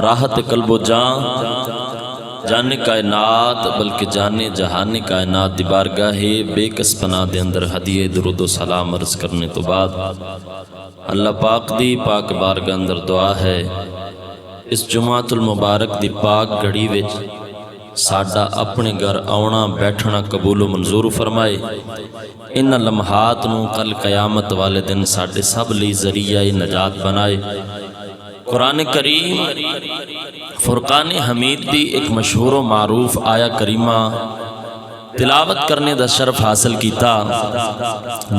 راحت قلب و جان جانے کائنات بلکہ جانے جہان کائنات دی بارگاہ بے کس پناہ دے اندر ہدیے درود و سلام عرض کرنے تو بعد اللہ پاک دی پاک بارگاہ اندر دعا ہے اس جمعۃ المبارک دی پاک گھڑی وچ ساڈا اپنے گھر آونا بیٹھنا قبول و منظور فرمائے ان لمحات نو کل قیامت والے دن ساڈے سب لئی ذریعہ نجات بنائے۔ قرآن کریم فرقان حمید دی ایک مشہور و معروف آیا کریمہ تلاوت کرنے دا شرف حاصل کیتا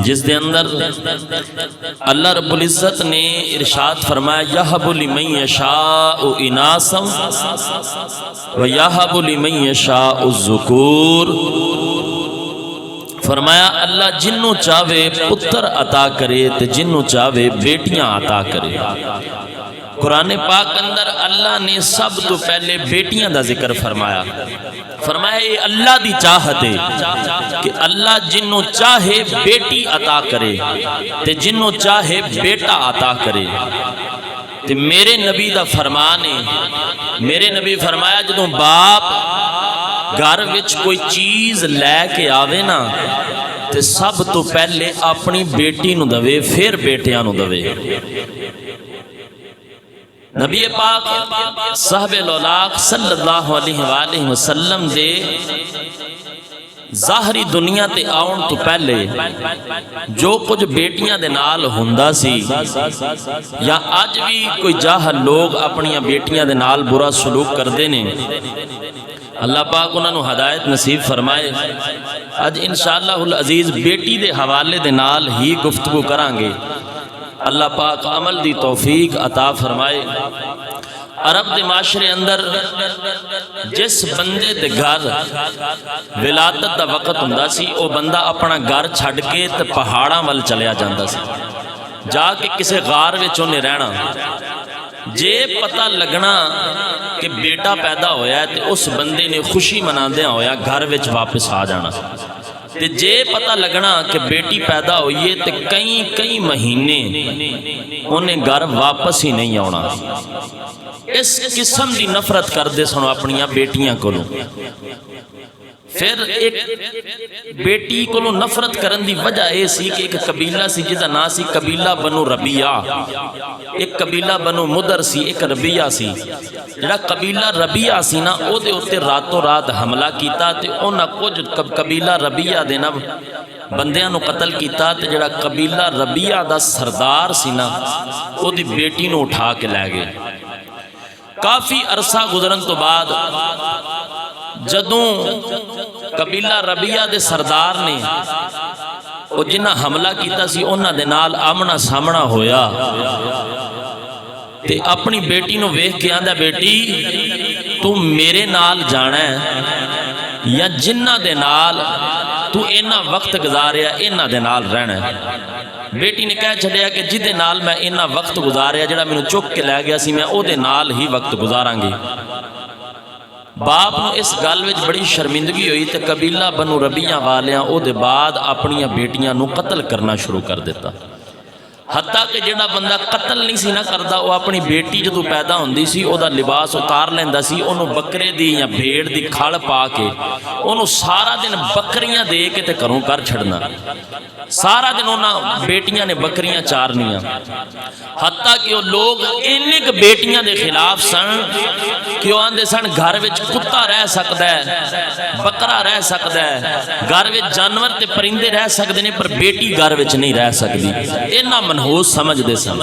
جس دے اندر اللہ رب العزت نے ارشاد فرمایا یہب لمن یشاء اناسا و یہب لمن یشاء الذکور، فرمایا اللہ جنوں چاہے پتر عطا کرے تے جنوں چاہے بیٹیاں عطا کرے۔ قرآن پاک اندر اللہ نے سب تو پہلے بیٹیاں دا ذکر فرمایا، فرمایا یہ اللہ دی چاہت ہے کہ اللہ جنوں چاہے بیٹی عطا کرے تے جنوں چاہے بیٹا عطا کرے۔ تے میرے نبی دا فرمان ہے، میرے نبی فرمایا جدوں باپ گھر وچ کوئی چیز لے کے آوے نا تے سب تو پہلے اپنی بیٹی نو دوے پھر بیٹیاں نو دوے۔ نبی پاک صاحب الاولاق صلی اللہ علیہ وآلہ وسلم دے ظاہری دنیا تے آؤن تو پہلے جو کچھ بیٹیاں دے نال ہوندا سی یا آج بھی کوئی جاہل لوگ اپنی بیٹیاں دے نال برا سلوک کردے نے، اللہ پاک انہاں نو ہدایت نصیب فرمائے۔ آج انشاءاللہ العزیز بیٹی دے حوالے دے نال ہی گفتگو کران گے، اللہ پاک عمل دی توفیق عطا فرمائے۔ عرب دے معاشرے اندر جس بندے دے گھر ولادت دا وقت ہوندا سی او بندہ اپنا گھر چھڈ کے تے پہاڑاں ول چلیا جاندا سی، جا کے کسے غار وچ اونے رہنا۔ جے پتہ لگنا کہ بیٹا پیدا ہویا ہے تے اس بندے نے خوشی مناندیاں ہویا گھر وچ واپس آ جانا، تے جے پتہ لگنا کہ بیٹی پیدا ہوئی ہے تے کئی مہینے انہیں گھر واپس ہی نہیں آنا۔ اس قسم دی نفرت کر دے سنو اپنیاں بیٹیاں کولوں۔ پھر ایک بیٹی کولوں نفرت کرن دی وجہ اے سی کہ ایک قبیلہ سی جدا نا سی قبیلہ بنو ربیعہ، ایک قبیلہ بنو مدر سی، ایک ربیعہ سی۔ جڑا قبیلہ ربیعہ سی نا او دے اتے راتوں رات حملہ کیتا تے انہاں کچھ قبیلہ ربیعہ دے نا بندیاں نو قتل کیتا تے جڑا قبیلہ ربیعہ دا سردار سی نا او دی بیٹی نو اٹھا کے لے گئے۔ کافی عرصہ گزرن تو بعد جدوں قبیلہ ربیعہ دے سردار نے او جنہ حملہ کیتا سی انہاں دے نال آمنا سامنا ہویا تے اپنی بیٹی نو ویکھ کے آندا بیٹی تو میرے نال جانا ہے یا جنہ دے نال تو اینا وقت گزاریا اینا دے نال رہنا ہے۔ بیٹی نے کہہ چھڑیا کہ جدے نال میں اینا وقت گزاریا جڑا میں نے چک کے لے گیا سی میں او دے نال ہی وقت گزاراں گی۔ باپ نو اس گل وچ بڑی شرمندگی ہوئی تے قبیلہ بنو ربیعہ والیاں او دے بعد اپنی بیٹیاں نو قتل کرنا شروع کر دیتا، حتیٰ کہ جڑا بندہ قتل نہیں سی نہ کردا وہ اپنی بیٹی جدوں پیدا ہوندی سی او دا لباس اتار لیندا سی، انہوں بکرے دی یا بھیڑ دی کھڑ پا کے انہوں سارا دن بکریاں دے کے تے گھروں کر چھڑنا، سارا دن انہاں بیٹیاں نے بکریاں چارنیاں، حتیٰ کہ وہ لوگ انک بیٹیاں دے خلاف سن کہ وہ آندے سن گھر وچ کتا رہ سکدا ہے، بکرا رہ سکدا ہے، گھر وچ جانور تے پرندے رہ سکدے نے پر بیٹی گھر وچ نہیں رہ سکدی، انہاں منحوس سمجھ دے سن۔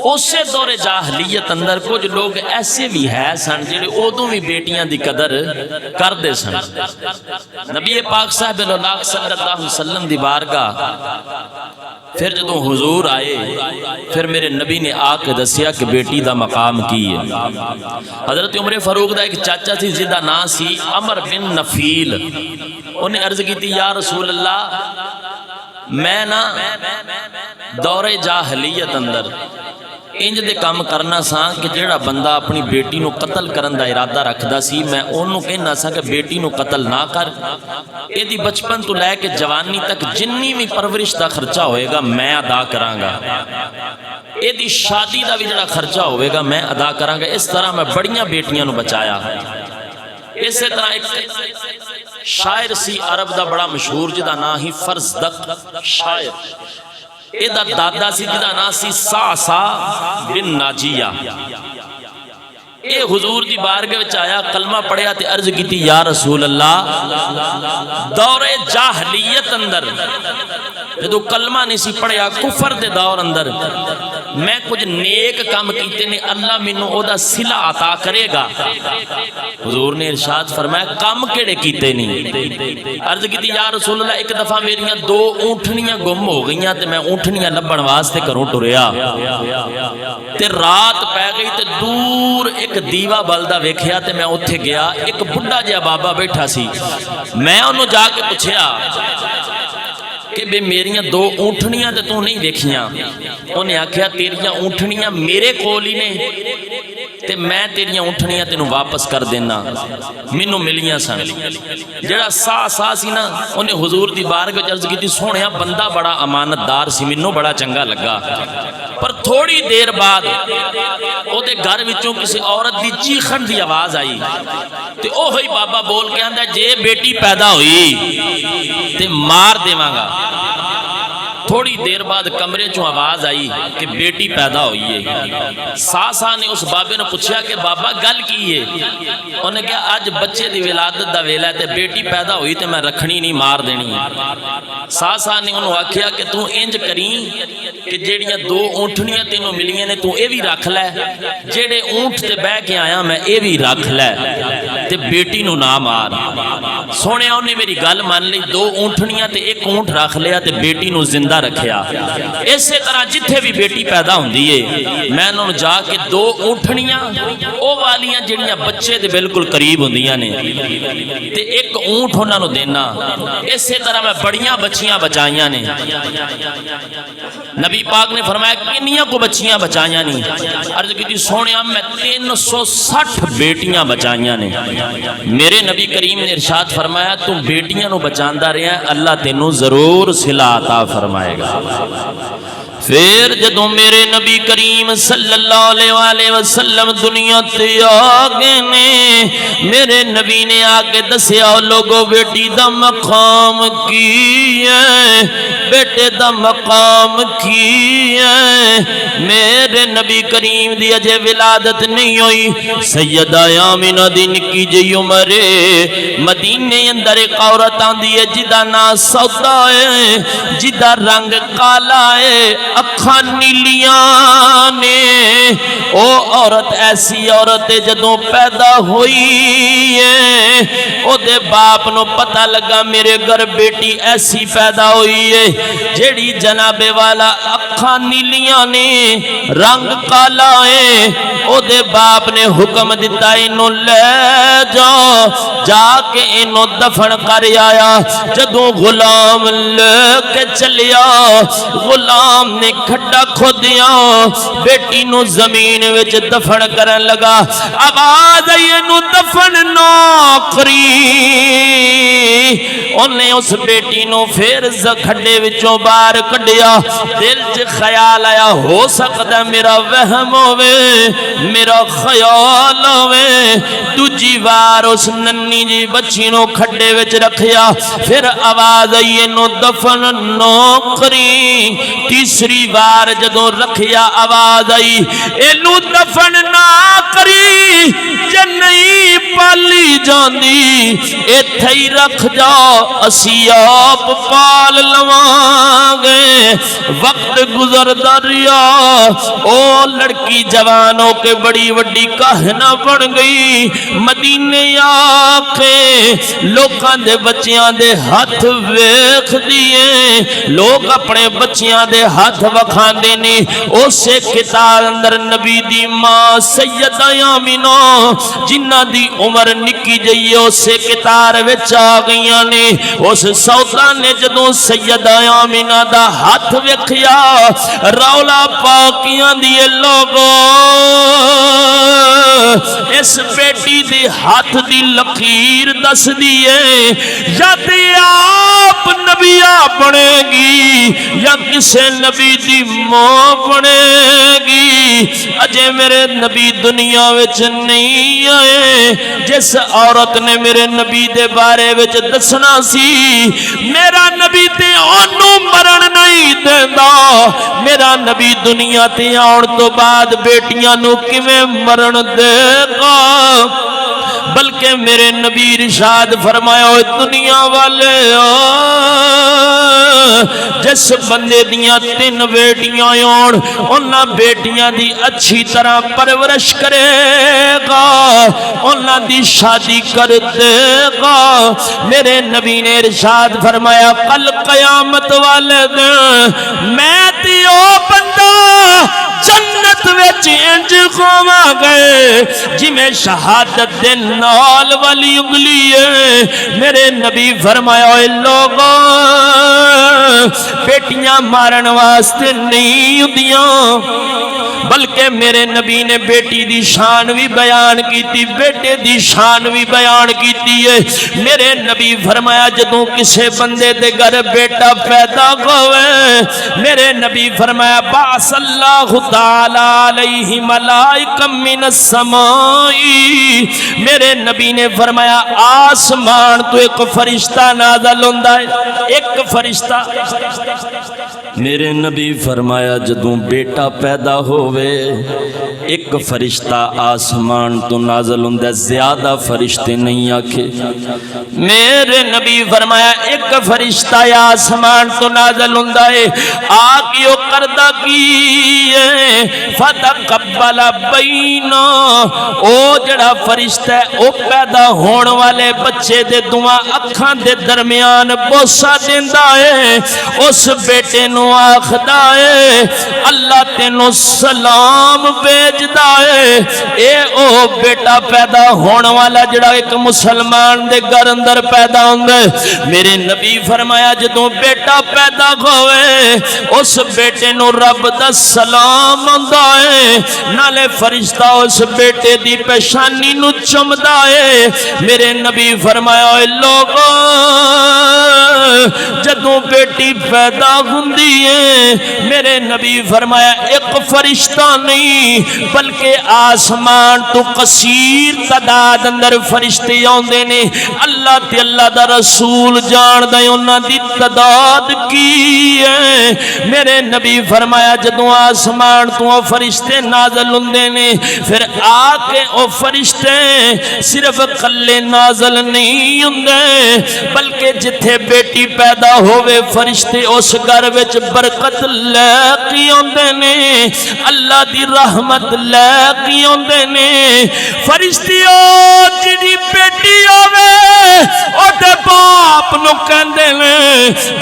اسے دور جاہلیت اندر کچھ لوگ ایسے بھی ہے سن جڑے ادوں بھی بیٹیاں دی قدر کر دے سن۔ نبی پاک صاحب الاولاق صلی اللہ علیہ وسلم دی بارگاہ پھر جدوں حضور آئے پھر میرے نبی نے آ کے دسیا کہ بیٹی دا مقام کی ہے۔ حضرت عمر فاروق دا ایک چاچا سی جدا نام سی عمر بن نفیل، انہیں عرض کی تھی یا رسول اللہ میں نا دور جاہلیت اندر انج دے کام کرنا سا کہ جیڑا بندہ اپنی بیٹی نو قتل کرن دا ارادہ رکھدا سی میں انہوں کہنا سا کہ بیٹی نو قتل نہ کر، اے دی بچپن تو لے کے جوانی تک جنی بھی پرورش دا خرچہ ہوئے گا میں ادا کرانگا۔ ਇਹਦੀ شادی دا بھی جڑا خرچہ ہوئے گا میں ادا کراں گا. اس طرح میں بڑیاں بیٹیاں نو بچایا. اسی طرح ایک شاعر سی عرب دا بڑا مشہور جدا نا ہی فرزدق شاعر. اے دا دادا سی جدا نا سی سعسع بن ناجیہ. اے حضور دی بارگاہ وچ آیا, کلمہ پڑھیا تے عرض کیتی یا رسول اللہ دور جاہلیت اندر جدو کلمہ نہیں سی پڑھیا کفر دے دور اندر میں کچھ نیک کام کیتے نے اللہ مینوں او دا صلہ عطا کرے گا. حضور نے ارشاد فرمایا کام کیڑے کیتے نہیں؟ عرض کیتی یا رسول اللہ ایک دفعہ میریاں 2 اونٹنیاں گم ہو گئیاں تے میں اونٹنیاں لبن واسطے گھروں ٹریا تے رات پے گئی تے دور ایک دیوا بلدا ویکھیا تے میں اوتھے گیا. ایک بڈھا جہا بابا بیٹھا سی. میں انہوں جا کے پوچھیا کہ بے میریاں 2 اونٹھنیاں تے تو نہیں دیکھیاں. انہیں آکھیا تیریاں اونٹھنیاں میرے کول ہی نے تے میں تیریاں اونٹھنیاں تینوں واپس کر دینا. مینوں ملیاں سن. جڑا سا سی نا انہیں حضور دی بارگاہ عرض کیتی سونیا بندہ بڑا امانت دار سی, مینوں بڑا چنگا لگا. پر تھوڑی دیر بعد او دے گھر وچوں کسی عورت دی چیخن دی آواز آئی تے اوہی بابا بول کے آندا جے بیٹی پیدا ہوئی تے مار دیواں گا. تھوڑی دیر بعد کمرے چوں آواز آئی کہ بیٹی پیدا ہوئی ہے. ساسا نے اس بابے نے پوچھا کہ بابا گل کی ہے؟ انہیں کہا آج بچے دی ولادت دا ویلا ہے تے بیٹی پیدا ہوئی تے میں رکھنی نہیں مار دینی. ساسا نے انہوں آکھیا کہ تو انج کریں کہ جیڑیاں 2 اونٹھنیاں تینوں ملیاں نے تو اے بھی رکھ لے, جیڑے اونٹ تے بہ کے آیا میں اے بھی رکھ لے تے بیٹی نو نہ مار. سونے انہیں میری گل مان لی. 2 اونٹھنیاں تے ایک اونٹ رکھ لیا تے بیٹی نو زندہ رکھیا. اسی طرح جتھے بھی بیٹی پیدا ہوندی ہے میں انہوں جا کے 2 اونٹھنیاں او والیاں جڑیاں بچے دے بالکل قریب ہوندیاں نے تے ایک اونٹ انہاں نو دینا. اسی طرح میں بڑیاں بچیاں بچائیاں نے. نبی پاک نے فرمایا کنیاں کو بچیاں بچائیاں نہیں؟ عرض کی سونیا میں 360 بیٹیاں بچائیاں نے. میرے نبی کریم نے ارشاد فرمایا تم بیٹیاں نو بچاندا رہیا اللہ تینوں ضرور صلہ عطا فرمائے گا. پھر جدوں میرے نبی کریم صلی اللہ علیہ وآلہ وسلم دنیا تے آگے نے میرے نبی نے آگے دسیا لوگو بیٹی دا مقام کی ہے, بیٹے دا مقام کی ہے. میرے نبی کریم دی اجے ولادت نہیں ہوئی. سیدہ آمینہ دی نکی جی عمر مدینے اندر ایک عورت آندی ہے جدا نا سودا ہے, جدا رنگ کالا ہے, اکھاں نیلیاں نے. او عورت ایسی عورت جدوں پیدا ہوئی ہے او دے باپ نو پتہ لگا میرے گھر بیٹی ایسی پیدا ہوئی ہے جیڑی جناب والا اکھاں نیلیاں نے رنگ کالا ہے. او دے باپ نے حکم دیتا انہوں لے جاؤ, جا کے انہوں دفن کر آیا. جدوں غلام لے کے چلیا غلام نے کھڈا کھودیا بیٹی نو زمین وچ دفن کرن لگا. آواز آئی نو دفن نہ کری. انہیں اس بیٹی نو پھر کھڈے وچوں باہر کڈیا. دل چ خیال آیا ہو سکتا میرا وہم ہوے میرا خیال ہوے. دوجی بار اس ننی جی بچی نو کھڈے وچ رکھیا. پھر آواز آئی نو دفن نہ کری. تیسری بار جدوں رکھیا آواز آئی اینو دفن نہ کری, جے نہیں پالی جاندی ایتھے ہی رکھ جا اسی آپ پال لواں گے. وقت گزردا رہیا او لڑکی جوان ہو کے بڑی وڈی کہنا بن گئی. مدینے آ کے لوکاں دے بچیاں دے ہاتھ ویکھ دیے لوگ اپنے بچیاں دے ہاتھ وکھاندے نے. اسے کتاب اندر نبی دی ماں سیدہ آمینہ جنہ دی عمر نکی جئی اسے کتاب وچ آ گئیاں نے. اس سودا نے جدوں سیدہ آمینہ دا ہاتھ ویکھیا رولا پاکیاں دی لوگو اس بیٹی دے ہاتھ دی لکیر دس دیے جد آپ نبی بنے گی یا کسے نبی دی ماں بنے گی، اجے میرے نبی دنیا وچ نہیں آئے۔ جس عورت نے میرے نبی دے بارے وچ دسنا سی، میرا نبی تے اونوں مرن نہیں دیندا، میرا نبی دنیا تے آن تو بعد بیٹیاں نو کیویں مرن دے گا؟ بلکہ میرے نبی ارشاد فرمایا ہوئے دنیا والے جس بندے دیاں 3 بیٹیاں آن انہاں بیٹیاں دی اچھی طرح پرورش کرے گا، انہاں دی شادی کر دے گا۔ میرے نبی نے ارشاد فرمایا کل قیامت والے دن میں تے او بندہ جنت وچ انج کھواں گئے جی میں شہادت دے نال والی انگلی ہے۔ میرے نبی فرمایا اے لوگوں بیٹیاں مارن واسطے نہیں ہوندیاں، بلکہ میرے نبی نے بیٹی دی شان بھی بیان کی تھی، بیٹے دی شان بھی بیان کی تھی ہے۔ میرے نبی فرمایا جدوں کسے بندے دے گھر بیٹا پیدا ہوئے، میرے نبی فرمایا باعث اللہ تعالی علیہ ملائکہ من السماء، میرے نبی نے فرمایا آسمان تو ایک فرشتہ نازل ہوندا ہے، ایک فرشتہ۔ میرے نبی فرمایا جدوں بیٹا پیدا ہوئے ایک فرشتہ آسمان تو نازل ہوندا ہے، زیادہ فرشتے نہیں آکھے۔ میرے نبی فرمایا ایک فرشتہ آسمان تو نازل ہوندا ہے، آکیو کردہ کیے فتقبل بینا، او جڑا فرشتہ ہے او پیدا ہون والے بچے دے دعا اکھاں دے درمیان بوسا دیندا ہے، اس بیٹے نو آخدا ہے اللہ تینو سلام بھیجدا ہے۔ اے او بیٹا پیدا ہون والا جڑا ایک مسلمان دے گھر اندر پیدا ہوندا ہے، میرے نبی فرمایا جدوں بیٹا پیدا ہوئے اس بیٹے نو رب دا سلام ہوندا ہے، نالے فرشتہ اس بیٹے دی پیشانی نو چمدا ہے۔ میرے نبی فرمایا اے لوگوں جدوں بیٹی پیدا ہوندی ہے، میرے نبی فرمایا ایک فرشتہ نہیں بلکہ آسمان تو کثیر تعداد اندر فرشتے آندے نے، اللہ تے اللہ دا رسول جان دے انہاں دی تعداد کی ہے۔ میرے نبی فرمایا جدوں آسمان تو فرشتے نازل ہوندے نے، پھر آ کے او فرشتے صرف کلے نازل نہیں ہوندے بلکہ جتھے بیٹی پیدا ہوئے فرشتے اس گھر وچ برکت لے کے آندے نے، اللہ دی رحمت لے کے آندے نے۔ فرشتیوں جڑی بیٹی ہوے او تے باپ نو کہندے نے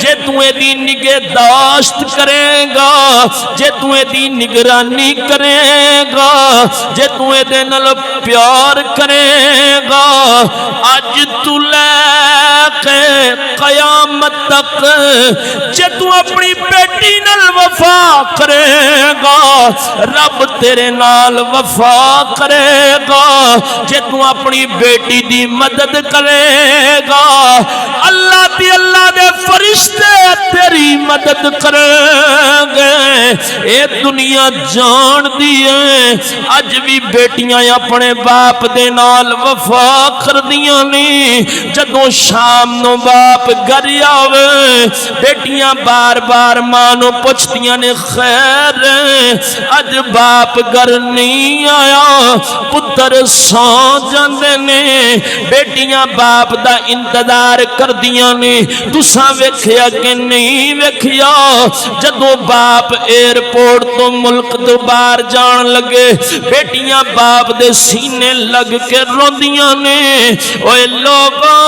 جے تو دی نگہداشت کرے گا، جے تو دی نگرانی کرے گا، جے تو دے نال پیار کرے گا، اج تو لے کے قیامت تک جے تو اپنی بیٹی نال وفا کرے گا رب تیرے نال وفا کرے گا، جے تو اپنی بیٹی دی مدد کرے گا اللہ تی اللہ دے فرشتے تیری مدد کریں گے۔ اے دنیا جان دیئے اج بھی بیٹیاں اپنے باپ دے نال وفا کر دیاں نہیں، جدوں شام نو باپ گھر آوے بیٹیاں بار بار ماں نو پوچھتیاں نے خیر اج باپ گھر نہیں آیا، پتر سو جاندے نے، بیٹیاں باپ دا انتظار کر دیاں نے، تساں ویکھیا کہ نہیں ویکھیا؟ جدوں باپ ایئرپورٹ تو ملک تو باہر جان لگے بیٹیاں باپ دے سینے لگ کے روندیاں نے۔ اوے لوگوں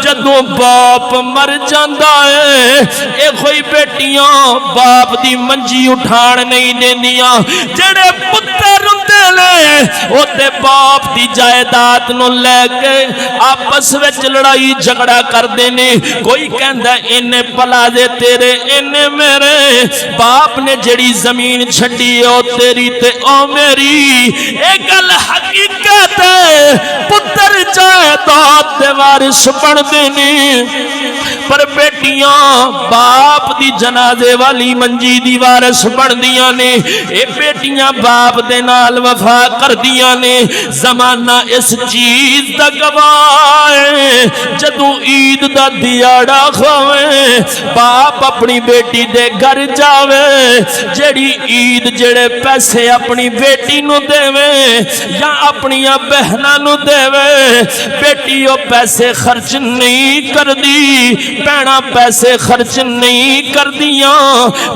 جدوں باپ مر جاندا ہے اے کوئی بیٹیاں باپ دی منجی اٹھان نہیں دیندیاں، جڑے پتر ہوندے نے او تے باپ دی جائیداد نو لے کے آپس وچ لڑائی جھگڑا کردے نے، کوئی کہندا اینے پلا دے تیرے اینے میرے، باپ نے جڑی زمین چھڈی او تیری تے او میری، اے گل حقیقت ہے۔ پتر جائیداد دے وارث بندے نے، پر بیٹیاں باپ دی جنازے والی منجی دی وارث بندیاں نے۔ اے بیٹیاں باپ دے نال وفا کردیاں نے۔ زمانہ اس چیز دا گواہ ہے، جدوں عید دا دیاڑا کھاوے باپ اپنی بیٹی دے گھر جاوے، جڑی عید جڑے پیسے اپنی بیٹی نو دے یا اپنی بہناں نو دے، بیٹی او پیسے خرچ نہیں کردی، بہناں پیسے خرچ نہیں کردیاں،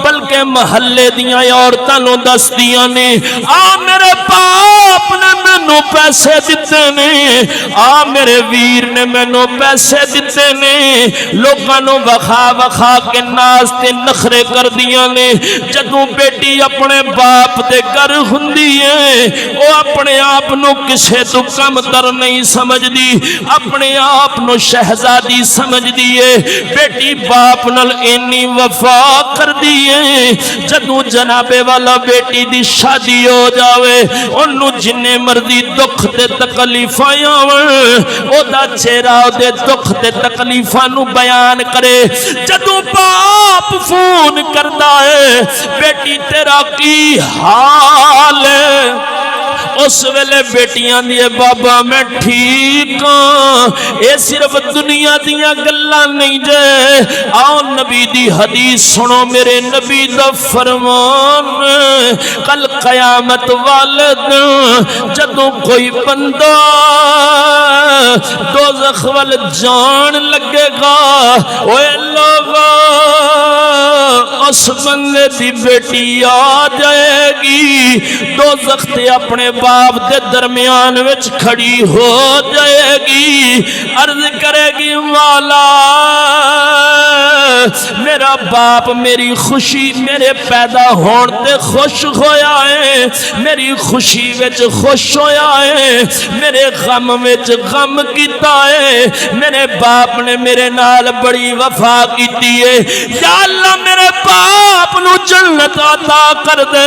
بلکہ محلے دیاں عورتاں نو دسدیاں نے آ میرے باپ نے مینوں پیسے دتے نے، آ میرے ویر نے مینوں پیسے دتے نے۔ لوکاں نو وکھا وکھا کے ناز تے نخرے کردیاں نے۔ جدوں بیٹی اپنے باپ دے گھر ہوندی ہے او اپنے آپ نو کسے تو کم تر نہیں سمجھدی، اپنے آپ نو شہزادی سمجھدی ہے۔ بیٹی باپ نال اینی وفا کردی ہے، جدوں جنابے والا بیٹی دی شادی ہو جاوے انہوں جننے مرضی دکھ تے تکلیفاں آون او دا چہرہ دے دکھ تے تکلیفاں نو بیان کرے۔ جدوں باپ فون کردا ہے بیٹی تیرا کی حال ہے، اس ویلے بیٹیاں دیے بابا میں ٹھیک ہاں۔ اے صرف دنیا دیاں گلاں نہیں جے، آؤ نبی دی حدیث سنو، میرے نبی دا فرمان کل قیامت والے دن جدوں کوئی بندہ دوزخ وال جان لگے گا، اوے لوگو اس بندے دی بیٹی آ جائے گی دوزخ تے اپنے باپ دے درمیان وچ کھڑی ہو جائے گی، عرض کرے گی مولا میرا باپ میری خوشی میرے پیدا ہون تے خوش ہویا ہے، میری خوشی وچ خوش ہویا ہے، میرے غم وچ غم کیتا ہے، میرے باپ نے میرے نال بڑی وفا کیتی ہے، یا اللہ میرے باپ نو جنت عطا کر دے۔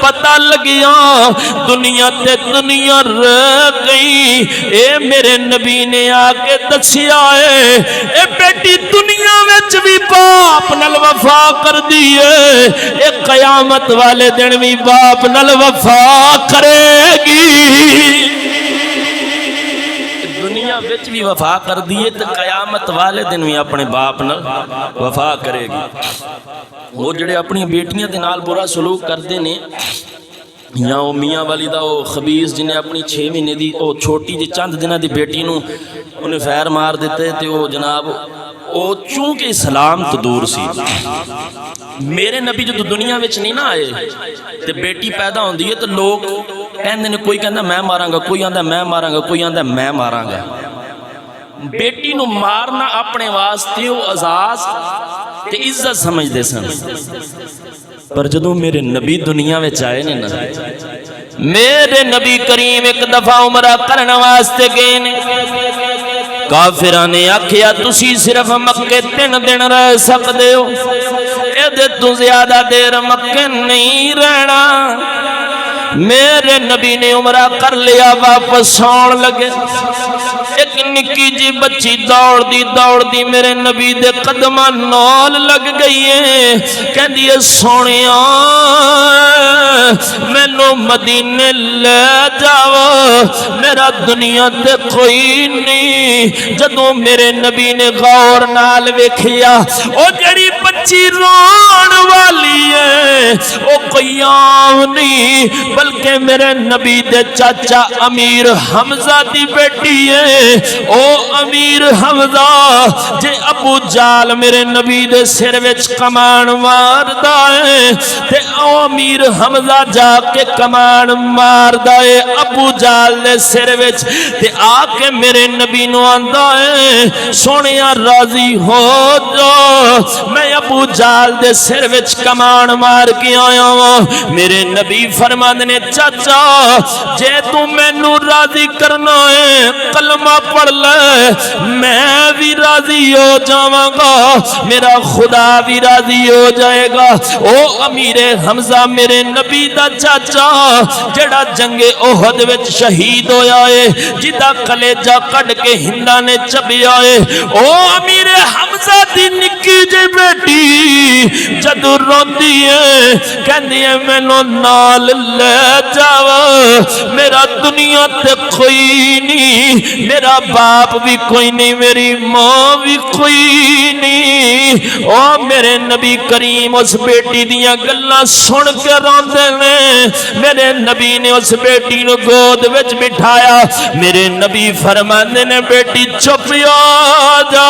پتہ لگیا دنیا تے دنیا رہ گئی، اے میرے نبی نے آ کے دسیا ہے اے بیٹی دنیا وچ بھی باپ نال وفا کر دی ہے، اے قیامت والے دن بھی باپ نال وفا کرے گی۔ دنیا وچ بھی وفا کر دیے تو قیامت والے دن بھی اپنے باپ نال وفا کرے گی۔ وہ جڑے اپنی بیٹیاں دے نال برا سلوک کردے نے، یا وہ میاں والی دا وہ خبیث جنہیں اپنی 6 مہینے دی وہ چھوٹی جی چند دنہ دی بیٹی نو انہیں فیر مار دیتے تے وہ جناب وہ چونکہ اسلام تو دور سی، میرے نبی جو دنیا وچ نہیں نہ آئے تے بیٹی پیدا ہوندی ہے تو لوگ کہندے نے، کوئی کہندا میں ماراں گا، کوئی آندا میں ماراں گا، کوئی آندا میں ماراں گا۔ بیٹی نو مارنا اپنے واسطے وہ اعزاز تے عزت سمجھ دے سن، پر جدوں میرے نبی دنیا وچ آئے نے نا، میرے نبی کریم ایک دفعہ عمرہ کرنے واسطے گئے نے، کافراں نے آکھیا تسی صرف مکے 3 دن رہ سکدے ہو، اے تو زیادہ دیر مکے نہیں رہنا۔ میرے نبی نے عمرہ کر لیا، واپس آن لگے، ایک نکی جی بچی دوڑ دی میرے نبی دے قدماں نال لگ گئی ہے، کہندی ہے سونیا مینوں مدینے لے جاؤ، میرا دنیا تے کوئی نہیں۔ جدوں میرے نبی نے غور نال ویکھیا او جڑی بچی رون والی ہے او کوئی عام نہیں، بلکہ میرے نبی دے چاچا امیر حمزہ دی بیٹی ہے۔ او امیر حمزہ جے ابو جال میرے نبی دے سر وچ کمان ماردا ہے تے او امیر حمزہ جا کے کمان ماردا ہے ابو جال دے سر وچ تے آ کے میرے نبی نو آندا ہے سونیا راضی ہو جا، میں ابو جال دے سر وچ کمان مار کے آیا ہوں. میرے نبی فرماندے نے چاچا جے تو مینوں راضی کرنا ہے کلمہ پڑھ لے میں بھی راضی ہو جاواں گا میرا خدا بھی راضی ہو جائے گا. او امیر حمزہ میرے نبی دا چاچا جڑا جنگ احد وچ شہید ہویا ہے جدا کلیجہ کڈ کے ہندا نے چبیا ہے. او امیر حمزہ دی نکی جی بیٹی جدو روندی ہے کہندی ہے مینوں نال لے جاوا میرا دنیا تے کوئی نہیں میرا باپ بھی کوئی نہیں میری ماں بھی کوئی نہیں. او میرے نبی کریم اس بیٹی دیاں گلاں سن کے روندے نے. میرے نبی نے اس بیٹی نو گود وچ بٹھایا. میرے نبی فرماندے نے بیٹی چپ ہو جا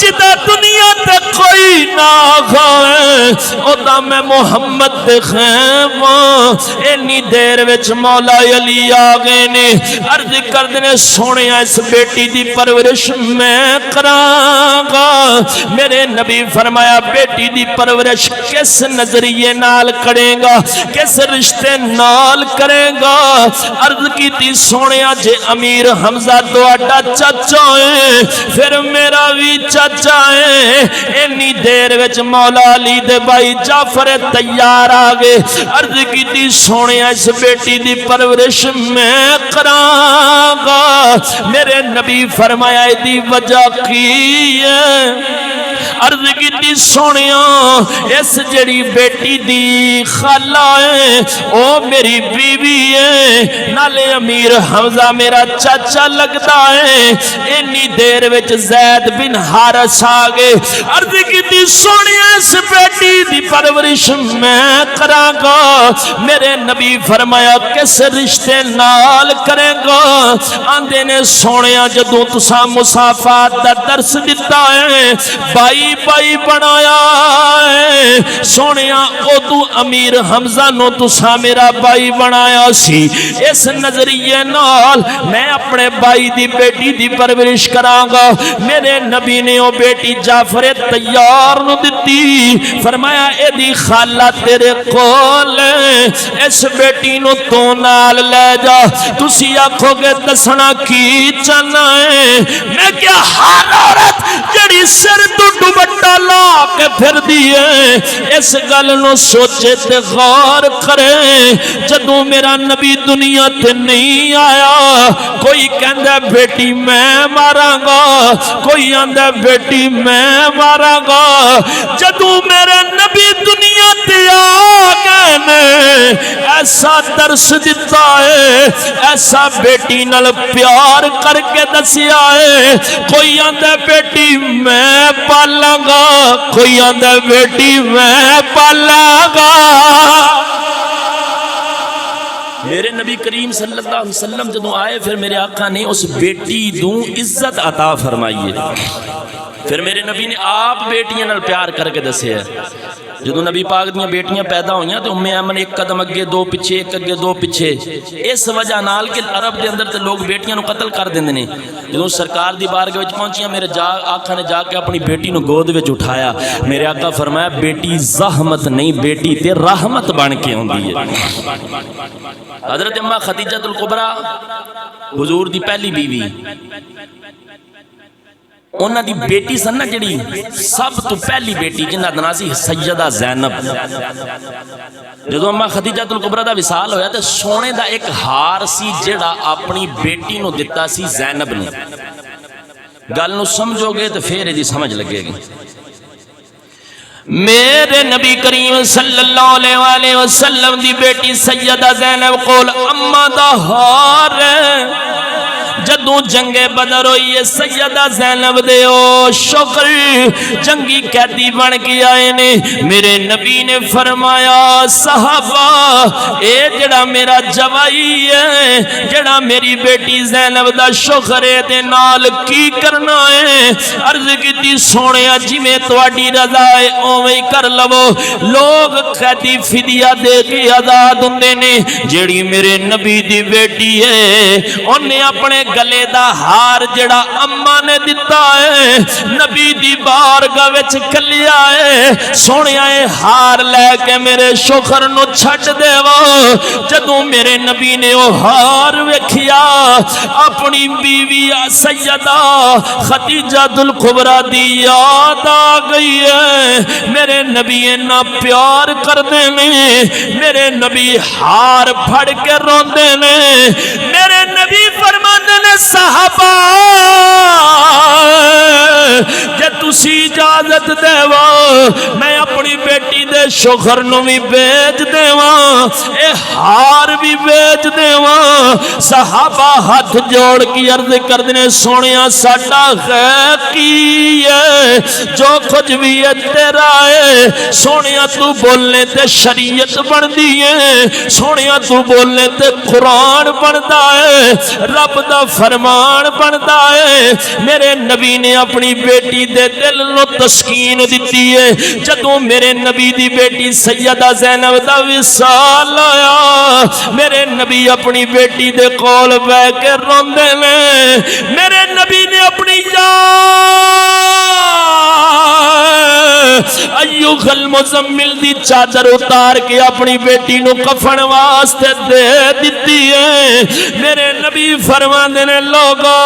جدا دنیا تے کوئی نہ کھاوے او دا میں محمد دے خیماں. اینی دیر وچ مولا علی آ گئے نے عرض کردے نے سونیا اس بیٹی دی پرورش میں کراں گا. میرے نبی فرمایا بیٹی دی پرورش کس نظریے نال کرے گا کس رشتے نال کرے گا. عرض کیتی سونیا جے امیر حمزہ تہاڈا چاچا ہے پھر میرا بھی چاچا ہے. اینی دیر وچ مولا علی دے بھائی جعفر تیار آ گئے. عرض کیتی سونیا اس بیٹی دی پرورش میں کراں گا. میرے نبی فرمایا دی وجہ کی ہے. عرض کیتی سونیا اس جڑی بیٹی دی خالہ ہے او میری بیوی ہے نالے امیر حمزہ میرا چاچا لگتا ہے. اینی دیر وچ زید بن حارث آ گئے. عرض کیتی سونیا اس بیٹی دی پرورش میں کراں گا. میرے نبی فرمایا کس رشتے نال کرے گا. آندے نے سونیا جدوں تساں مصافات دا درس دتا ہے بائی بائی بنایا ہے سونیا او تو امیر حمزہ نو تساں میرا بائی بنایا سی. اس نظریے نال میں اپنے بائی دی بیٹی دی پرورش کراں گا. میرے نبی نے او بیٹی جعفر تیار نو دتی. فرمایا اے دی خالہ تیرے کول اس بیٹی نو تو نال لے جا. تسی آکھو گے دسنا کی چاہنا ہے میں کیا ہر عورت جڑی سر تو دوپٹہ لا کے پھر دیے اس گل نو سوچے تے غور کرے. جدوں میرا نبی دنیا تے نہیں آیا کوئی کہندا بیٹی میں ماراں گا کوئی آندا بیٹی میں ماراں گا. جدوں میرے نبی دنیا تے آ گئے نے ایسا درس دیتا ہے ایسا بیٹی نال پیار کر کے دسیا ہے. کوئی آندا بیٹی میں پالاں گا کوئی آندا بیٹی میں پالاں گا. میرے نبی کریم صلی اللہ علیہ وسلم جدوں آئے پھر میرے آقا نے اس بیٹی دوں عزت عطا فرمائی ہے. پھر میرے نبی نے آپ بیٹیاں نال پیار کر کے دسے ہے. جدوں نبی پاک دیاں بیٹیاں پیدا ہوئیاں تو ام ایمن ایک قدم اگے دو پیچھے ایک اگے دو پیچھے. اس وجہ نال کہ عرب دے اندر تے لوگ بیٹیاں نو قتل کر دیندے نے. جدوں سرکار دی بارگاہ وچ پہنچیاں میرے آقا نے جا کے اپنی بیٹی نو گود وچ اٹھایا. میرے آقا فرمایا بیٹی زحمت نہیں بیٹی تے رحمت بن کے ہوندی ہے. حضرت اماں خدیجہ الکبریٰ حضور دی پہلی بیوی انہاں دی بیٹی سن نا جڑی سب تو پہلی بیٹی جنہاں دا نام سی سیدہ زینب. جدوں اماں خدیجہ الکبریٰ دا وصال ہویا تے سونے دا ایک ہار سی جڑا اپنی بیٹی نو دتا سی زینب نے. گل نو سمجھو گے تے پھر دی سمجھ لگے گی. میرے نبی کریم صلی اللہ علیہ وسلم دی بیٹی سیدہ زینب کول اماں دا ہار جدوں جنگ بدر ہوئی ہے سیدہ زینب دے او شوکر جنگی قیدی بن کے آئے نے. میرے نبی نے فرمایا صحابہ اے جڑا میرا جوائی ہے جڑا میری بیٹی زینب دا شوکر ہے تے نال کی کرنا ہے. عرض کیتی سونیا جویں تہاڈی رضا ہے اوویں کر لو. لوگ قیدی فدیہ دے کے آزاد ہوندے نے. جیڑی میرے نبی دی بیٹی ہے اونے اپنے گلے دا ہار جڑا اما نے دتا ہے نبی دی بارگاہ وچ کلیا ہے سونیا اے ہار لے کے میرے شوخر نو چھڈ دیو جدوں میرے نبی نے او ہار ویکھیا اپنی بیوی سیدہ خدیجہ الکبریٰ دی یاد آ گئی ہے میرے نبی اتنا پیار کردے نے میرے نبی ہار پھڑ کے روندے نے میرے نبی فرماندے نے صحابہ جے تسی اجازت دیو میں اپنی بیٹی دے شوہر نو بھی بیچ دیواں اے ہار بھی بیچ دیواں صحابہ ہاتھ جوڑ کی عرض کردے نے سونیا ساڈا خیر کی ہے جو کچھ بھی ہے تیرا ہے سونیا تو بولنے تے شریعت بندی ہے سونیا تو بولنے تے قرآن بندا ہے رب دا فرمان بندا ہے میرے نبی نے اپنی بیٹی دے دل نو تسکین دتی ہے جدوں میرے نبی دی بیٹی سیدہ زینب دا وصال آیا میرے نبی اپنی بیٹی دے کول بیٹھ کے روندے نے میرے نبی نے اپنی ایوہ المزمل دی چادر اتار کے اپنی بیٹی نو کفن واسطے دے دیتی ہے میرے نبی فرماندے نے لوگو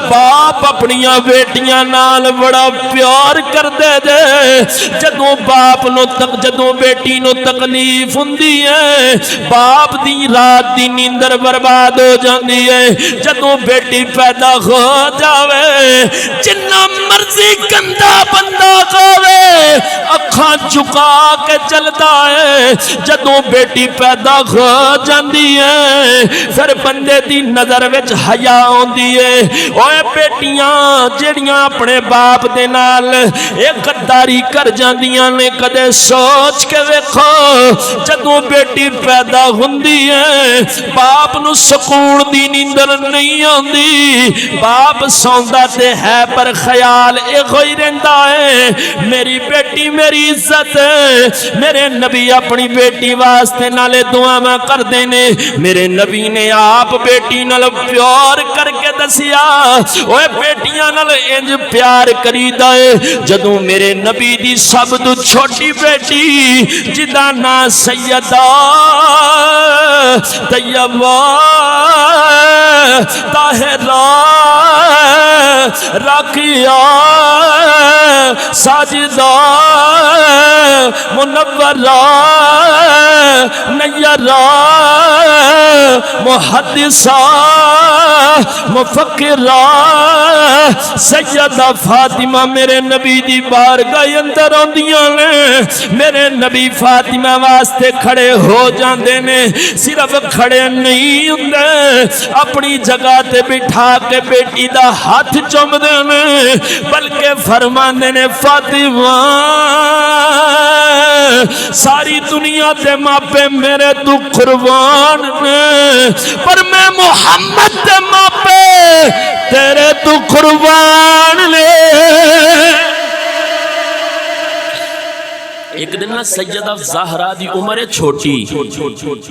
باپ اپنیاں بیٹیاں نال بڑا پیار کر دے دے جدوں باپ نو جدوں بیٹی نو تکلیف ہوندی ہے باپ دی رات دی نیندر برباد ہو جاندی ہے جدوں بیٹی پیدا ہو جاوے جنہ مرضی گندا بندہ کھاوے اکھاں چکا کے چلدا ہے جدوں بیٹی پیدا ہو جاندی ہے پھر بندے دی نظر وچ حیا ہوندی ہے اوے بیٹیاں جڑیاں اپنے باپ دے نال ایک غداری کر جاندیاں نے کدے سوچ کے ویکھو جدوں بیٹی پیدا ہوندی ہے باپ نو سکون دی نیندر نہیں آندی باپ سوندا تے ہے پر خیال اے ہوئی رہندا ہے میری بیٹی میری عزت ہے میرے نبی اپنی بیٹی واسطے نالے دعاواں کردے نے میرے نبی نے آپ بیٹی نال پیار کر کے دسیا اوے بیٹیاں نال انج پیار کریدا ہے جدوں میرے نبی دی سب تو چھوٹی بیٹی جدا نا سیدہ طیبہ طاہرہ راقیہ ساجدہ منورہ نیرہ محدثہ مفکرہ سیدہ فاطمہ میرے نبی دی بارگاہ اندر آندیاں نے میرے نبی فاطمہ واسطے کھڑے ہو جاندے نے صرف کھڑے نہیں ہوندے اپنی جگہ تے بٹھا کے بیٹی دا ہاتھ چومدے نے بلکہ فرماندے نے فاطمہ ساری دنیا تے ماپے میرے تو قربان نے پر میں محمد تے ماپے تیرے تو قربان نے ایک دن نا سیدہ زہرا دی عمر چھوٹی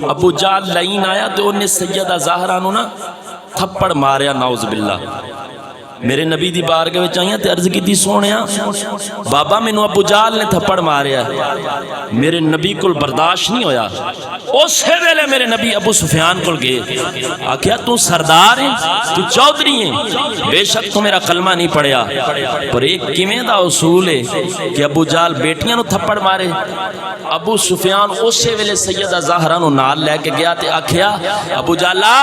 ابو جال لائن آیا تو انہیں سیدہ زہرا نو نا تھپڑ ماریا نعوذ باللہ میرے نبی دی بارگاہ وچ آئیاں تے عرض کیتی سونیا بابا مینوں ابو جال نے تھپڑ ماریا میرے نبی کول برداشت نہیں ہویا اسی ویلے میرے نبی ابو سفیان کول گئے آکھیا تو سردار ہے تو چودھری ہے بے شک تو میرا کلمہ نہیں پڑھیا پر ایک کیویں دا اصول ہے کہ ابو جال بیٹیاں نو تھپڑ مارے ابو سفیان اسی ویلے سیدہ زہرا نو نال لے کے گیا تے آکھیا ابو جالا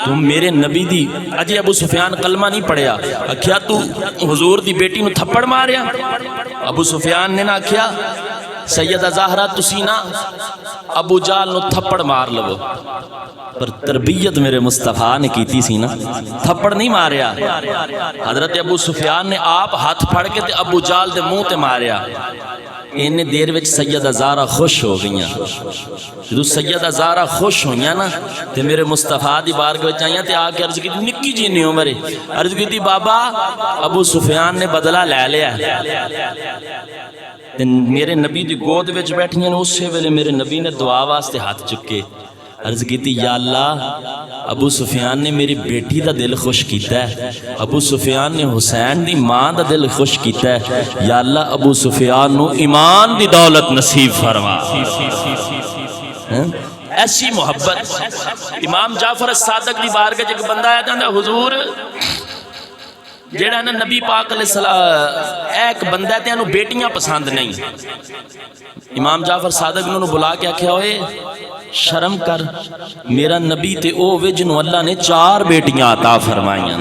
تم میرے نبی دی اجے ابو سفیان کلمہ نہیں پڑھیا کیا تو حضور دی بیٹی نو تھپڑ ماریا ابو سفیان نے نہ کیا سیدہ زہرا تسی نا ابو جال نو تھپڑ مار لو پر تربیت میرے مصطفیٰ نے کیتی سی نا تھپڑ نہیں ماریا حضرت ابو سفیان نے آپ ہاتھ پھڑ کے تے ابو جال دے منہ تے ماریا انہیں دیر وچ سیدہ زہرا خوش ہو گئیاں جدو سیدہ زہرا خوش ہوئیاں نا تے میرے مصطفیٰ دی بارگاہ وچ آئیاں تے آکے عرض کی نکی جی نہیں عمر عرض کی بابا ابو سفیان نے بدلہ لے لیا میرے نبی دی گود وچ بیٹھیاں نے اسی ویلے میرے نبی نے دعا واسطے ہاتھ چکے عرض کی یا اللہ ابو سفیان نے میری بیٹی دا دل خوش کیتا ہے، ابو سفیان نے حسین دی ماں دا دل خوش کیتا ہے، یا اللہ ابو سفیان نو ایمان دی دولت نصیب فرما۔ ایسی محبت۔ امام جعفر الصادق دی بارگاہ ایک بندہ آیا کہندا حضور جیڑا نا نبی پاک علیہ السلام ایک بندہ تے انہوں بیٹیاں پسند نہیں۔ امام جعفر صادق نے انہوں بلا کے آکھیا ہوئے شرم کر، میرا نبی تے او وے جنہوں اللہ نے 4 بیٹیاں عطا فرمائیاں۔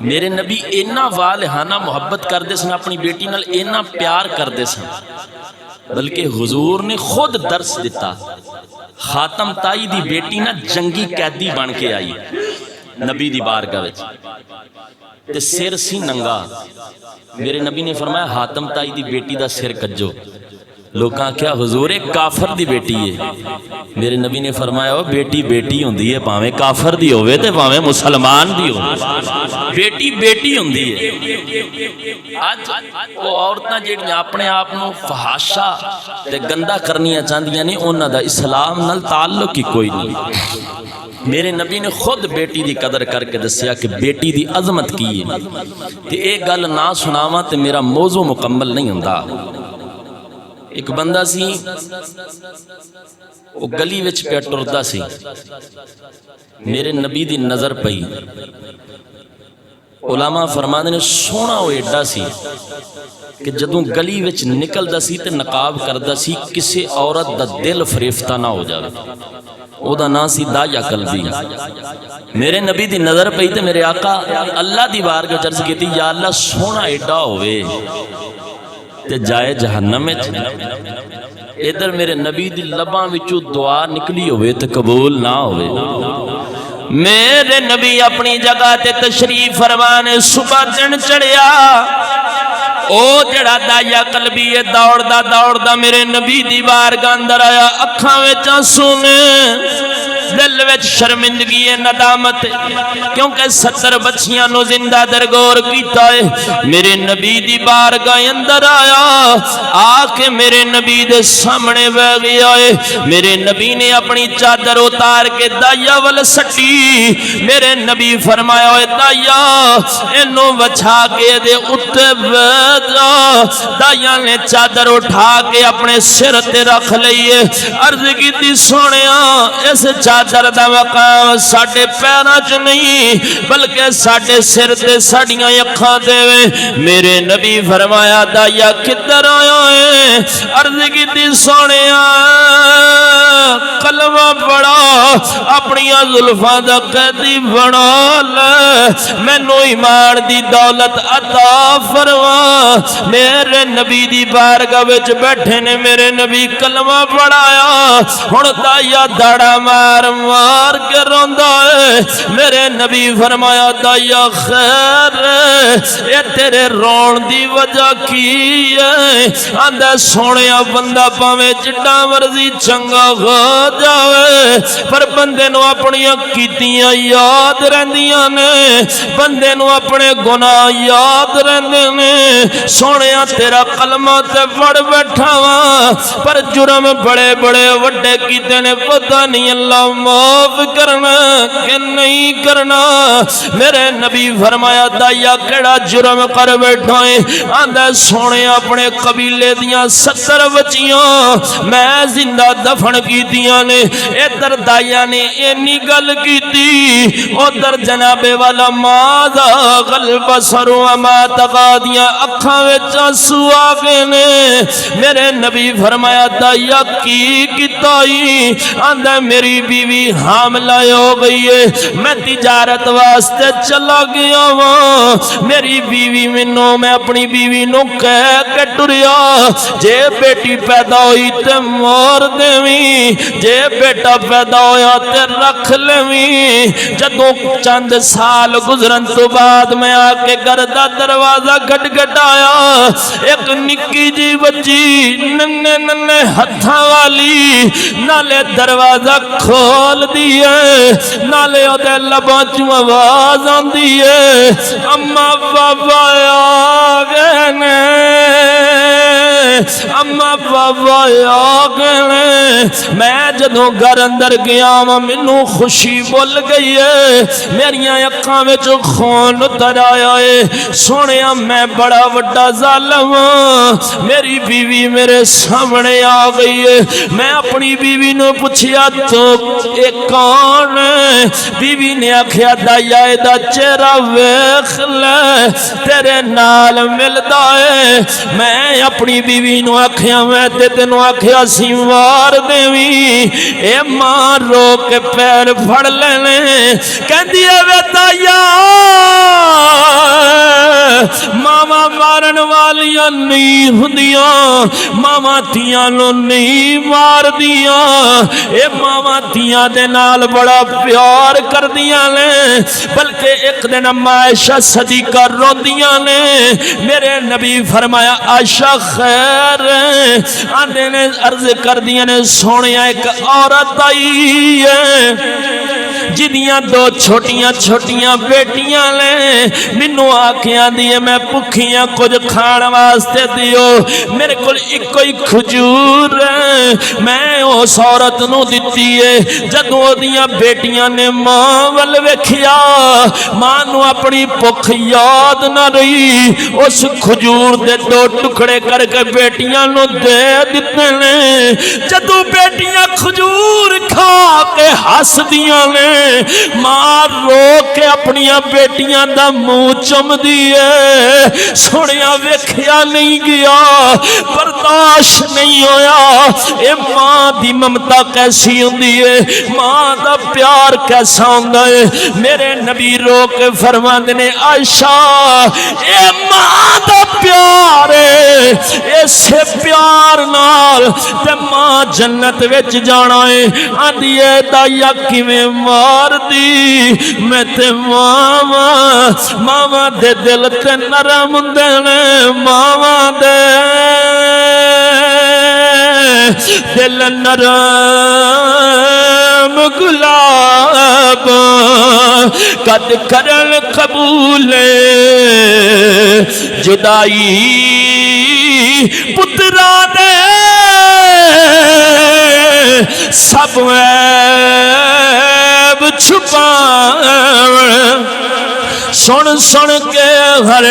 میرے نبی اینا والہانہ محبت کر دے سن، اپنی بیٹی نال اینا پیار کر دے سن، بلکہ حضور نے خود درس دیتا۔ خاتم تائی دی بیٹی نا جنگی قیدی بن کے آئی نبی دی بارگاہ وچ، تے سر سی ننگا۔ میرے نبی نے فرمایا حاتم تائی دی بیٹی دا سر کجو۔ لوکاں کیا حضور ایک کافر دی بیٹی ہے؟ میرے نبی نے فرمایا وہ بیٹی بیٹی ہوندی ہے، پاویں کافر دی ہوئے تے پاویں مسلمان دی ہوئے، بیٹی بیٹی ہوندی ہے۔ آج وہ عورتاں جیڑیاں اپنے آپ نو فحاشا تے گندا کرنیاں چاہندیاں نہیں، انہاں دا اسلام نال تعلق ہی کوئی نہیں۔ میرے نبی نے خود بیٹی دی قدر کر کے دسیا کہ بیٹی دی عظمت کی ہے۔ تے ایک گل نہ سناواں تے میرا موضوع مکمل نہیں ہوندا۔ ایک بندہ سی، وہ گلی وچ پہ ٹردا سی، میرے نبی دی نظر پئی۔ علماء فرماندے نے سونا وہ ایڈا سی کہ جدوں گلی وچ نکلدا سی تے نقاب کردا سی کسے عورت دا دل فریفتہ نہ ہو جاوے۔ او دا نام سی دایا قلبی۔ میرے نبی دی نظر پئی تے میرے آقا اللہ دی بارگاہ عرض کیتی یا اللہ سونا ایڈا ہوئے تے جائے جہنم وچ، ادھر میرے نبی دی لباں وچوں دعا نکلی ہوئے تے قبول نہ ہوئے۔ میرے نبی اپنی جگہ تے تشریف فرمانے، صبح دن چڑھیا، او جڑا دایا قلبی ہے دوڑدا میرے نبی دی بارگاہ اندر آیا، اکھاں وچ آنسو نے، دل وچ شرمندگی ہے، ندامت، کیونکہ 70 بچیاں نو زندہ درگور کیتا ہے۔ میرے نبی دی بارگاہ اندر آیا، آ کے میرے نبی دے سامنے بیٹھ گیا ہے۔ میرے نبی نے اپنی چادر اتار کے دایا ول سٹی۔ میرے نبی فرمایا ہوئے دایا اینو بچھا کے دے اتے بیٹھ جا۔ دایا نے چادر اٹھا کے اپنے سر تے رکھ لئیے، عرض کی تھی سونیا اس چادر دا مقام ساڑھے پیرا چ نہیں بلکہ ساڑھے سر تے ساڑھیاں اکھاں دے وے۔ میرے نبی فرمایا دایا کدھر آیا ہے؟ عرض کی تھی سونیا کلمہ پڑھا، اپنی زلفاں دا قیدی بنا لے، مینوں ایمان دی دولت عطا فرما۔ میرے نبی دی بارگاہ وچ بیٹھے نے، میرے نبی کلمہ پڑھایا، ہن دایا داڑا مار مار کے روندا ہے۔ میرے نبی فرمایا دایا خیر اے تیرے رون دی وجہ کی ہے؟ آندا سونیا بندہ پاویں جڈا مرضی چنگا ہو جاوے پر بندے نو اپنی کیتیاں یاد رہندیاں نے، بندے نو اپنے گناہ یاد رہندے نے۔ سونیا تیرا کلمہ تے پڑھ بیٹھا وا پر جرم بڑے بڑے وڈے کیتے نے، پتہ نہیں اللہ معاف کرنا کہ نہیں کرنا۔ میرے نبی فرمایا دایا کیڑا جرم کر بیٹھا ہے؟ آندا سونے اپنے قبیلے دیاں 70 بچیاں میں زندہ دفن کیتیاں نے۔ ادھر دایا نے اینی گل کیتی، ادھر جناب والا ماذا غلب سرو اما تقادیاں اکھاں وچ آنسو آ گئے نے۔ میرے نبی فرمایا دایا کی کیتائی؟ آندا میری بیوی حاملہ ہو گئی ہے، میں تجارت واسطے چلا گیا ہوں، میری بیوی منوں میں اپنی بیوی نو کہہ کے ٹریا جے بیٹی پیدا ہوئی تے مار دیویں، جے بیٹا پیدا ہویا تے رکھ لیویں۔ جدوں چند سال گزرن تو بعد میں آ کے گھر دا دروازہ کھٹکھٹایا، ایک نکی جی بچی ننے ننے ہتھاں والی نالے دروازہ کھول دیئے، نالے اودے لباں چوں آواز آندی ہے اما بابا آ گئے نے۔ اما بابا آ گئے میں جدوں گھر اندر گیا مینوں خوشی بھول گئی ہے میریاں اکھاں وچ خون اتر آیا ہے سونیا میں بڑا وڈا ظالم میری بیوی میرے سامنے آ گئی ہے میں اپنی بیوی نو پوچھیا تو اے کون ہے بیوی نے آکھیا دایا دا چہرہ ویکھ لے تیرے نال ملدا ہے میں اپنی بیوی نو آکھیا میں تے تینوں آکھیا سی مار دیویں اے ماں رو کے پیر پھڑ لینے کہندی اے وے دایا ماما مارن والیاں نہیں ہوندیاں ماما تیاں نو نہیں مار دیاں اے ماما تیاں دے نال بڑا پیار کر دیاں نے بلکہ ایک دن عائشہ صدیقہ روندیاں نے میرے نبی فرمایا عائشہ خیر آندے نے عرض کر دیاں نے سونیا ایک عورت آئی ہے جنیاں دو چھوٹیاں چھوٹیاں بیٹیاں لیں مینوں آکھیاں دیے میں بھکھیاں کچھ کھان واسطے دیو میرے کول ایک کوئی کھجور ہے میں اس عورت نو دتی ہے جدوں دیاں بیٹیاں نے ماں ول ویکھیا ماں نو اپنی بھکھ یاد نہ رہی اس کھجور دے دو ٹکڑے کر کے بیٹیاں نو دے دتے نے جدوں بیٹیاں کھجور کھا کے ہس دیاں نے ماں رو کے اپنی بیٹیاں دا منہ چم دیے سنیا ویکھیا نہیں گیا برداشت نہیں ہویا اے ماں دی ممتا کیسی ہوندی ہے ماں دا پیار کیسا ہوندا ہے میرے نبی رو کے فرماندے نے عائشہ اے ماں دا پیار ہے اسے پیار نال تے ماں جنت وچ جانا ہے آندی اے دایا کیویں مار دی میں تے ماما دے دل تے نرم ہوندے نے ماما دے دل نرم گلاب قد کرن قبول جدائی پترا دے سب عیب چھپاون سن سن کے ہر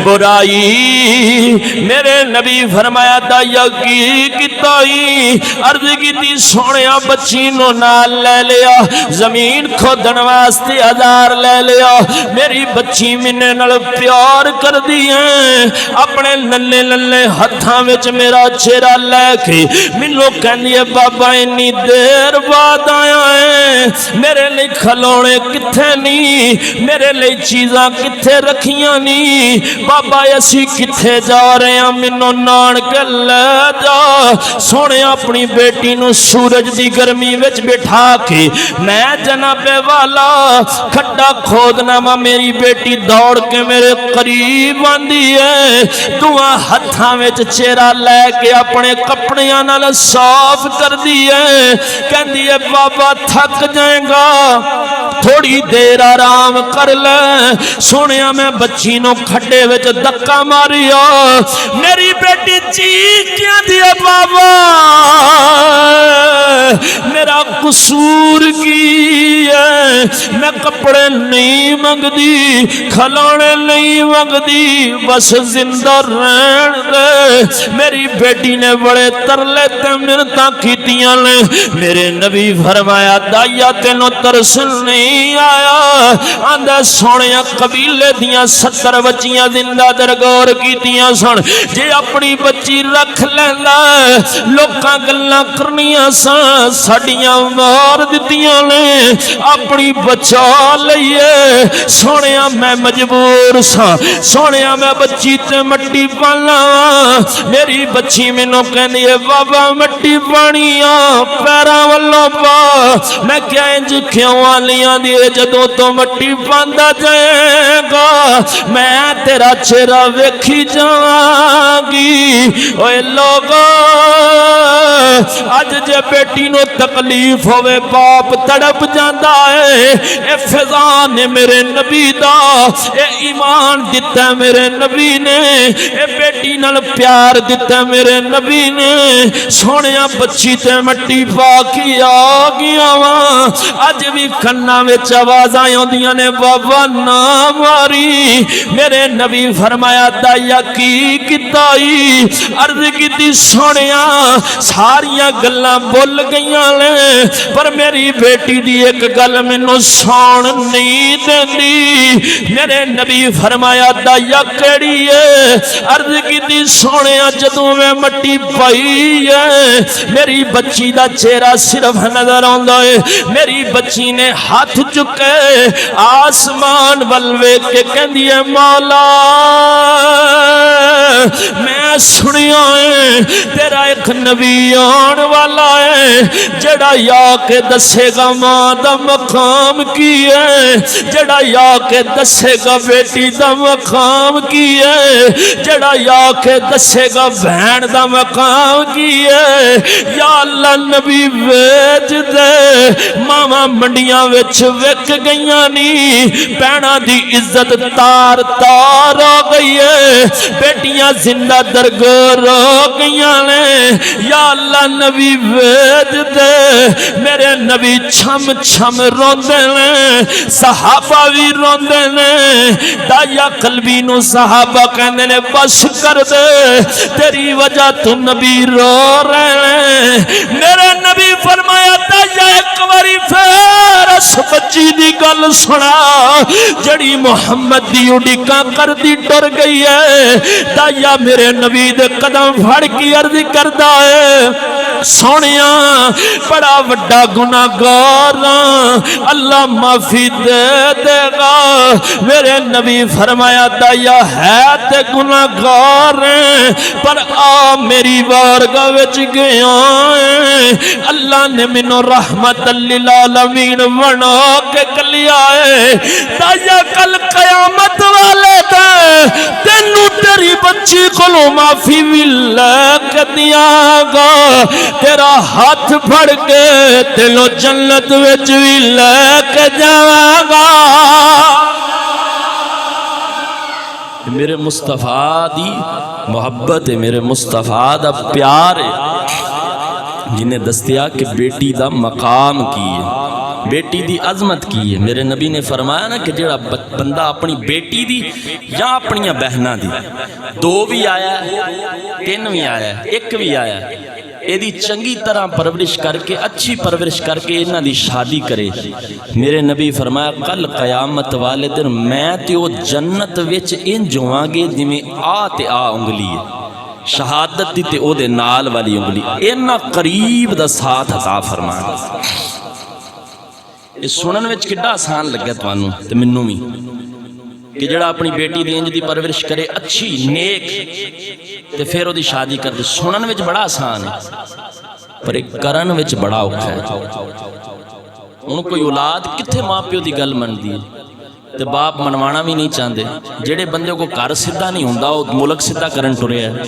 برائی میرے نبی فرمایا دایا کی کتائی عرض کی تھی سونیا بچی نو نال لے لیا زمین کھودن واسطے 1000 لے لیا میری بچی منے نال پیار کر دی ہیں اپنے للے للے ہتھاں وچ میرا چہرہ لے کے مینوں کہندی ہے بابا انی دیر بعد آیا ہے میرے لئی کھلونے کتھے نہیں میرے لئی چیزاں کتھے رکھیاں نہیں بابا اسی کتھے جا رہے ہیں مینوں نان کے لے جا سونے اپنی بیٹی نو سورج دی گرمی وچ بٹھا کے میں جناب والا کھڈا کھودنا وا میری بیٹی دوڑ کے میرے قریب آندی ہے دعا ہتھاں وچ چہرہ لے کے اپنے کپڑیاں نال صاف کر دی ہے کہندی ہے بابا تھک جائے گا تھوڑی دیر آرام کر لے سونیا میں بچی نو کھڈے وچ دکا ماریا میری بیٹی چیخیاں دیا بابا میرا قصور کی ہے میں کپڑے نہیں منگدی کھلونے نہیں منگدی بس زندہ رہن دے میری بیٹی نے بڑے ترلے تے منتاں کیتیاں نے میرے نبی فرمایا دایا تینوں ترس نہیں آیا آندا سونیا قبیلے دیاں 70 بچیاں زندہ درگور کیتیاں سن جے اپنی بچی رکھ لیندا لوکاں گلاں کرنیاں سن ساڈیاں مار دتیاں نے اپنی بچا لئیے سونیا میں مجبور سا سونیا میں بچی تے مٹی پانا میری بچی مینوں کہندی ہے بابا مٹی پانی پیراں والوں پا میں کیا انج کیوں والیاں دی جدوں تو مٹی پاندا جائے گا میں تیرا چہرہ ویکھی جاواں گی اوے لوگو اج جے بیٹی نو تکلیف ہوئے باپ تڑپ جاندا ہے اے فضا نے میرے نبی دا اے ایمان دتا ہے میرے نبی نے اے بیٹی نال پیار دتا ہے میرے نبی نے سونیا بچی تے مٹی پا کے آ گیا وا اج بھی کنا وچ آوازاں آوندیاں نے بابا نہ ماری میرے نبی فرمایا دایا کی کتائی عرض کیتی سونیا ساریاں گلاں بھول گئیاں نے پر میری بیٹی دی ایک گل مینوں سون نہیں دیندی میرے نبی فرمایا دایا کیڑی ہے عرض کیتی سونیا جدوں میں مٹی پائی ہے میری بچی دا چہرہ صرف نظر آندا ہے میری بچی نے ہاتھ چکے آسمان ول ویکھ کے کہندی ہے مولا میں سنیا ہے تیرا ایک نبی آن والا ہے جڑا یا کے دسے گا ماں دا مقام کی ہے جڑا یا کے دسے گا بیٹی دا مقام کی ہے جڑا یا کے دسے گا بہن دا مقام کی ہے یا اللہ نبی ویج دے ماما منڈیاں وچ وک گئیاں نی بہناں دی عزت تار تار ہو گئی ہے بیٹیاں زندہ درگور ہو گئیاں نے یا اللہ نبی ویج دے میرے نبی چھم چھم روندے نے صحابہ بھی روندے نے دایا قلبی نو صحابہ کہندے نے بس کر دے تیری وجہ تو نبی رو رہے ہیں میرے نبی فرمایا دایا ایک باری پھر اس بچی دی گل سنا جڑی محمد دی اڈیکاں کر دی ڈر گئی ہے دایا میرے نبی دے قدم پھڑ کی عرض کردا ہے سونیا بڑا وڈا گناہگار اللہ معافی دے دے گا میرے نبی فرمایا دایا ہے تے گناہگار پر آ میری بارگاہ وچ گیا اللہ نے مینوں رحمت للعالمین بنا کے کلیا ہے دایا کل قیامت والے تے تینوں تیری بچی کولوں معافی بھی لے کے دیا گا تیرا ہاتھ پھڑ کے تینوں جنت وچ بھی لے کے جاواں گا میرے مصطفیٰ دی محبت ہے میرے مصطفیٰ دا پیار ہے جنہیں دستیا کہ بیٹی دا مقام کی ہے بیٹی دی عظمت کی ہے میرے نبی نے فرمایا نا کہ جڑا بندہ اپنی بیٹی دی یا اپنی بہنہ دی دو بھی آیا ہے تین بھی آیا ہے ایک بھی آیا ہے ایدی چنگی طرح پرورش کر کے اچھی پرورش کر کے انہاں دی شادی کرے میرے نبی فرمایا کل قیامت والے دن میں تے او جنت وچ انج ہوواں گے جویں آ تے آ انگلی ہے شہادت دی تے او دے نال والی انگلی اینا قریب دا ساتھ عطا فرمایا اس سنن وچ کڈا آسان لگا تانوں تے مینوں وی کہ جڑا اپنی بیٹی دی انج دی پرورش کرے اچھی نیک تے پھر او دی شادی کر دے سنن وچ بڑا آسان ہے پر ایک کرن وچ بڑا اوکھا ہے ان کوئی اولاد کتھے ماں پیو دی گل مندی ہے تے باپ منوانا بھی نہیں چاہندے جڑے بندے کو گھر سیدھا نہیں ہوندا او ملک سیدھا کرن ٹریا ہے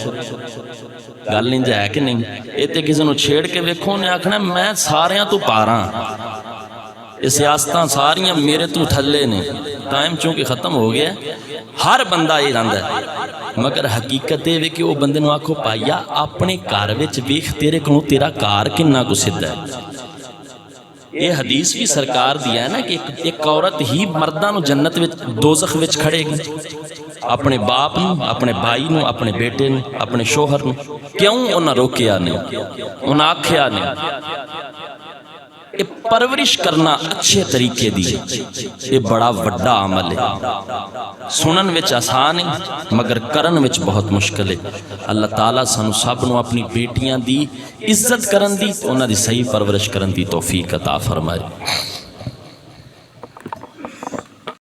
گل نہیں ہے کہ نہیں اے تے کسے نو چھیڑ کے ویکھو نے آکھنا میں ساریاں تو پاراں یہ سیاستاں ساریاں میرے تو تھلے نے ٹائم چونکہ ختم ہو گیا ہر بندہ یہ رہندا ہے مگر حقیقت ہے کہ وہ بندے نو آکھو پایا اپنے گھر وچ ویکھ تیرے کولوں تیرا کار کنا کو سیدھا ہے یہ حدیث بھی سرکار دیا ہے نا کہ ایک عورت ہی مرداں نو جنت وچ دوزخ وچ کھڑے گی اپنے باپ نو اپنے بھائی نو اپنے بیٹے نو اپنے شوہر نو کیوں انہاں روکیا نہیں انہاں آکھیا نہیں یہ پرورش کرنا اچھے طریقے دی یہ بڑا وڈا عمل ہے سنن وچ آسان ہے مگر کرن وچ بہت مشکل ہے اللہ تعالیٰ سانو سب نو اپنی بیٹیاں دی عزت کرن دی انہاں دی صحیح پرورش کرن دی توفیق عطا فرمائے